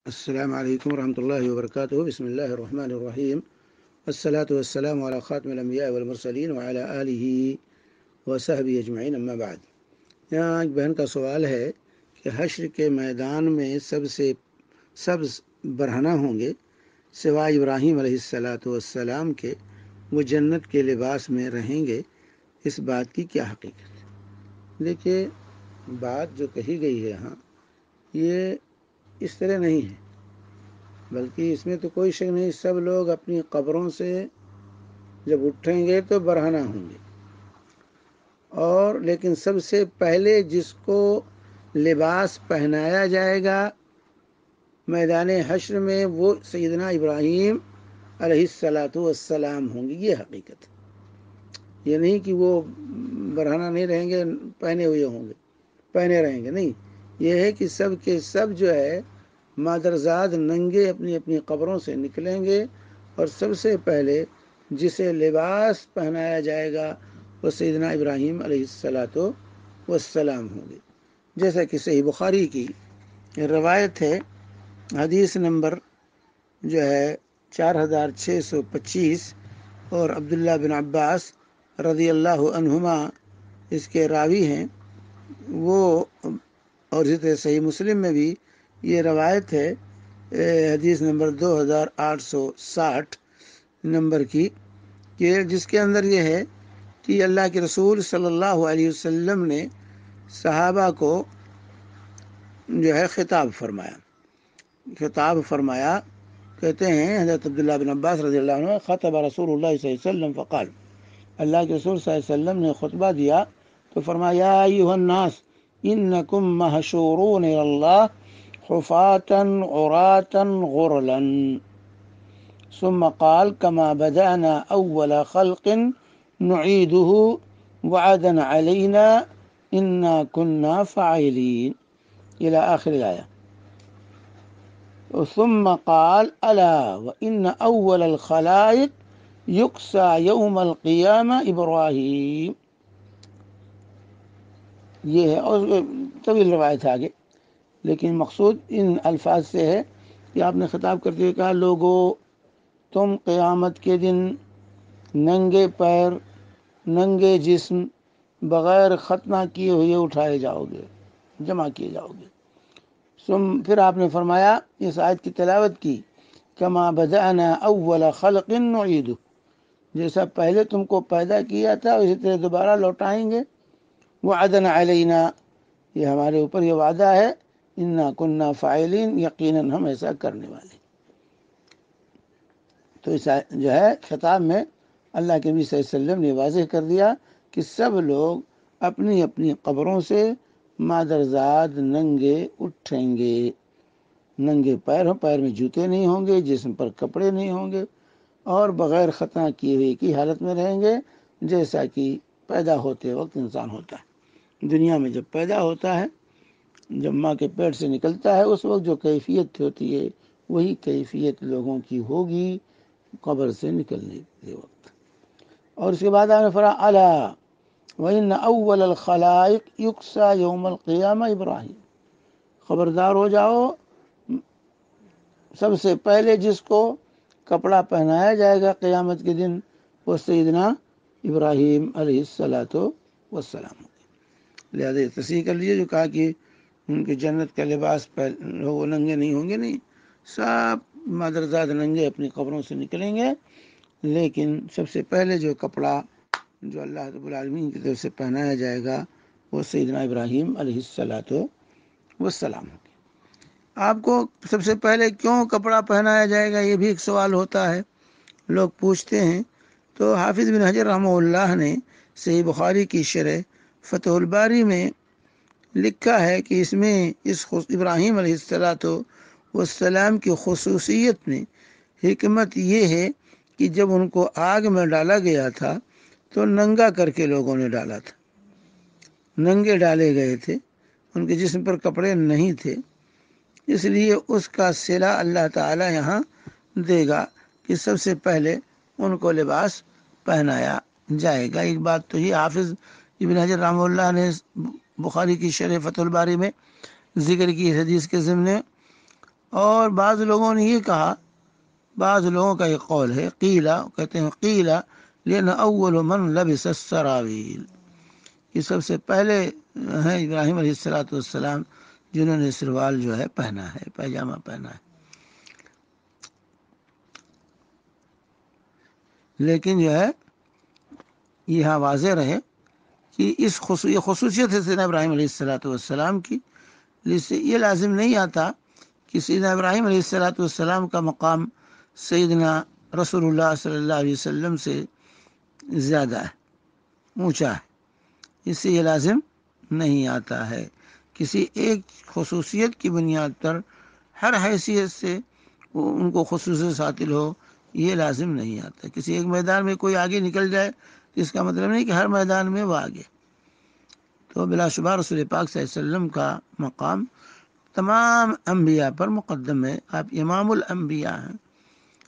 السلام علیکم ورحمۃ اللہ وبرکاتہ. بسم اللہ الرحمن الرحیم. والصلاة والسلام علی خاتم الانبیاء والمرسلین وعلی آلہ وصحبہ اجمعین. اما بعد. یہاں ایک بہن کا سوال ہے کہ حشر کے میدان میں سب برہنہ ہوں گے سوائے ابراہیم علیہ السلام کے، وہ جنت کے لباس میں رہیں گے، اس بات کی کیا حقیقت ہے؟ دیکھیے، بات جو کہی گئی ہے یہاں یہ اس طرح نہیں ہے، بلکہ اس میں تو کوئی شک نہیں، سب لوگ اپنی قبروں سے جب اٹھیں گے تو برہنہ ہوں گے، اور لیکن سب سے پہلے جس کو لباس پہنایا جائے گا میدان حشر میں وہ سیدنا ابراہیم علیہ السلام ہوں گے. یہ حقیقت ہے. یہ نہیں کہ وہ برہنہ نہیں رہیں گے، پہنے ہوئے ہوں گے، پہنے رہیں گے، نہیں. یہ ہے کہ سب کے سب جو ہے مادرزاد ننگے اپنی اپنی قبروں سے نکلیں گے، اور سب سے پہلے جسے لباس پہنایا جائے گا وہ سیدنا ابراہیم علیہ السلام ہوں گے. جیسا کہ صحیح بخاری کی روایت ہے، حدیث نمبر جو ہے 4625، اور عبداللہ بن عباس رضی اللہ عنہما اس کے راوی ہیں. وہ اور اسی طرح صحیح مسلم میں بھی یہ روایت ہے، حدیث نمبر 2860 نمبر کی، کہ جس کے اندر یہ ہے کہ اللہ کے رسول صلی اللہ علیہ وسلم نے صحابہ کو جو ہے خطاب فرمایا. کہتے ہیں حضرت عبداللہ بن عباس رضی اللہ عنہ، خطب رسول اللہ صلی اللہ علیہ وسلم فقال، اللہ کے رسول صلی اللہ علیہ وسلم نے خطبہ دیا تو فرمایا، یا ایھا الناس انکم محشورون الی اللہ حفاة عراة غرلا، ثم قال كما بدأنا اول خلق نعيده وعدا علينا انا كنا فاعلين الى آخر الآية. ثم قال الا وان اول الخلائق یکسا یوم القیامہ ابراہیم. یہ ہے، اور طویل روایت ہے آگے، لیکن مقصود ان الفاظ سے ہے کہ آپ نے خطاب کرتے ہوئے کہا، لوگو تم قیامت کے دن ننگے پیر، ننگے جسم، بغیر ختنہ کیے ہوئے اٹھائے جاؤ گے، جمع کیے جاؤ گے. پھر آپ نے فرمایا، اس آیت کی تلاوت کی، کما بدأنا اول خلق نعیدہ، جیسا پہلے تم کو پیدا کیا تھا اسی طرح دوبارہ لوٹائیں گے. وعدن علینا، یہ ہمارے اوپر یہ وعدہ ہے، انا کننا فاعلین، یقیناً ہم ایسا کرنے والے. تو اس جو ہے خطاب میں اللہ کے نبی صلی اللہ علیہ وسلم نے واضح کر دیا کہ سب لوگ اپنی اپنی قبروں سے مادرزاد ننگے اٹھیں گے، ننگے پیر ہوں، پیر میں جوتے نہیں ہوں گے، جسم پر کپڑے نہیں ہوں گے، اور بغیر ختنہ کیے ہوئے کی حالت میں رہیں گے، جیسا کہ پیدا ہوتے وقت انسان ہوتا ہے. دنیا میں جب پیدا ہوتا ہے، جب ماں کے پیٹ سے نکلتا ہے، اس وقت جو کیفیت ہوتی ہے وہی کیفیت لوگوں کی ہوگی قبر سے نکلنے کے وقت. اور اس کے بعد آپ نے فرمایا، الا وان اول الخلائق یکسا یوم القیامہ ابراہیم، خبردار ہو جاؤ، سب سے پہلے جس کو کپڑا پہنایا جائے گا قیامت کے دن وہ سیدنا ابراہیم علیہ السلام. لہذا تصحیح کر لیجیے جو کہا کہ ان کے جنت کا لباس وہ ننگے نہیں ہوں گے، نہیں، سب مادرزاد ننگے اپنی قبروں سے نکلیں گے، لیکن سب سے پہلے جو کپڑا جو اللہ رب العالمین کی طرف سے پہنایا جائے گا وہ سیدنا ابراہیم علیہ السلام ہوں گے. آپ کو سب سے پہلے کیوں کپڑا پہنایا جائے گا، یہ بھی ایک سوال ہوتا ہے، لوگ پوچھتے ہیں. تو حافظ بن حجر رحمہ اللہ نے صحیح بخاری کی شرح فتح الباری میں لکھا ہے کہ اس میں ابراہیم علیہ السلام کی خصوصیت میں حکمت یہ ہے کہ جب ان کو آگ میں ڈالا گیا تھا تو ننگا کر کے لوگوں نے ڈالا تھا، ننگے ڈالے گئے تھے، ان کے جسم پر کپڑے نہیں تھے، اس لیے اس کا صلہ اللہ تعالی یہاں دے گا کہ سب سے پہلے ان کو لباس پہنایا جائے گا. ایک بات تو یہ حافظ ابن حجر رحمہ اللہ نے بخاری کی شرح فتح الباری میں ذکر کی حدیث کے ضمن. اور بعض لوگوں نے یہ کہا، بعض لوگوں کا یہ قول ہے، قیلا کہتے ہیں، قیلا لأن اول من لبس السراویل، یہ سب سے پہلے ہیں ابراہیم علیہ السلام جنہوں نے سروال جو ہے پہنا ہے، پیجامہ پہنا ہے۔ لیکن جو ہے یہاں واضح رہے کہ یہ خصوصیت ہے سیدنا ابراہیم علیہ السلام کی، جس سے یہ لازم نہیں آتا کہ سیدنا ابراہیم علیہ السلام کا مقام سیدنا رسول اللہ صلی اللہ علیہ وسلم سے زیادہ ہے، اونچا ہے۔ اس سے یہ لازم نہیں آتا ہے کسی ایک خصوصیت کی بنیاد پر ہر حیثیت سے ان کو خصوصیت حاصل ہو، یہ لازم نہیں آتا۔ کسی ایک میدان میں کوئی آگے نکل جائے تو اس کا مطلب نہیں کہ ہر میدان میں وہ آگے۔ تو بلا شبہ رسول پاک صلی اللہ علیہ وسلم کا مقام تمام انبیاء پر مقدم ہے۔ آپ امام الانبیاء ہیں،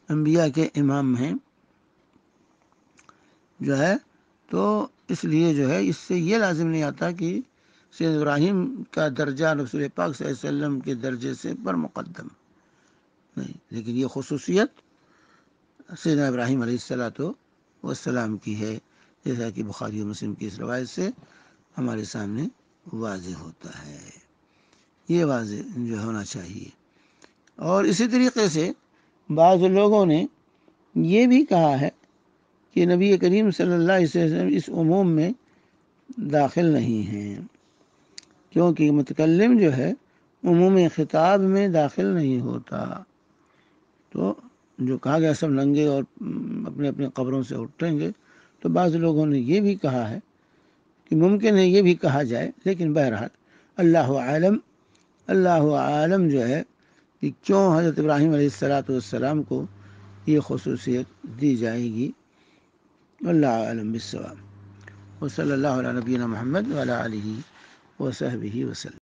انبیاء کے امام ہیں جو ہے، تو اس لیے جو ہے اس سے یہ لازم نہیں آتا کہ سید ابراہیم کا درجہ رسول پاک صلی اللہ علیہ وسلم کے درجے سے پر مقدم نہیں، لیکن یہ خصوصیت سیدنا ابراہیم علیہ السلام کی ہے، جیسا کہ بخاری و مسلم کی اس روایت سے ہمارے سامنے واضح ہوتا ہے۔ یہ واضح جو ہونا چاہیے۔ اور اسی طریقے سے بعض لوگوں نے یہ بھی کہا ہے کہ نبی کریم صلی اللہ علیہ وسلم اس عموم میں داخل نہیں ہیں، کیونکہ متکلم جو ہے عموم خطاب میں داخل نہیں ہوتا۔ تو جو کہا گیا سب ننگے اور اپنے اپنے قبروں سے اٹھیں گے، تو بعض لوگوں نے یہ بھی کہا ہے کہ ممکن ہے یہ بھی کہا جائے، لیکن بہرحال اللہ عالم جو ہے کہ کیوں حضرت ابراہیم علیہ السلام کو یہ خصوصیت دی جائے گی، اللہ عالم بالصواب۔ وصلی اللہ علی نبینا محمد وعلی آلہ وصحبہ وسلم۔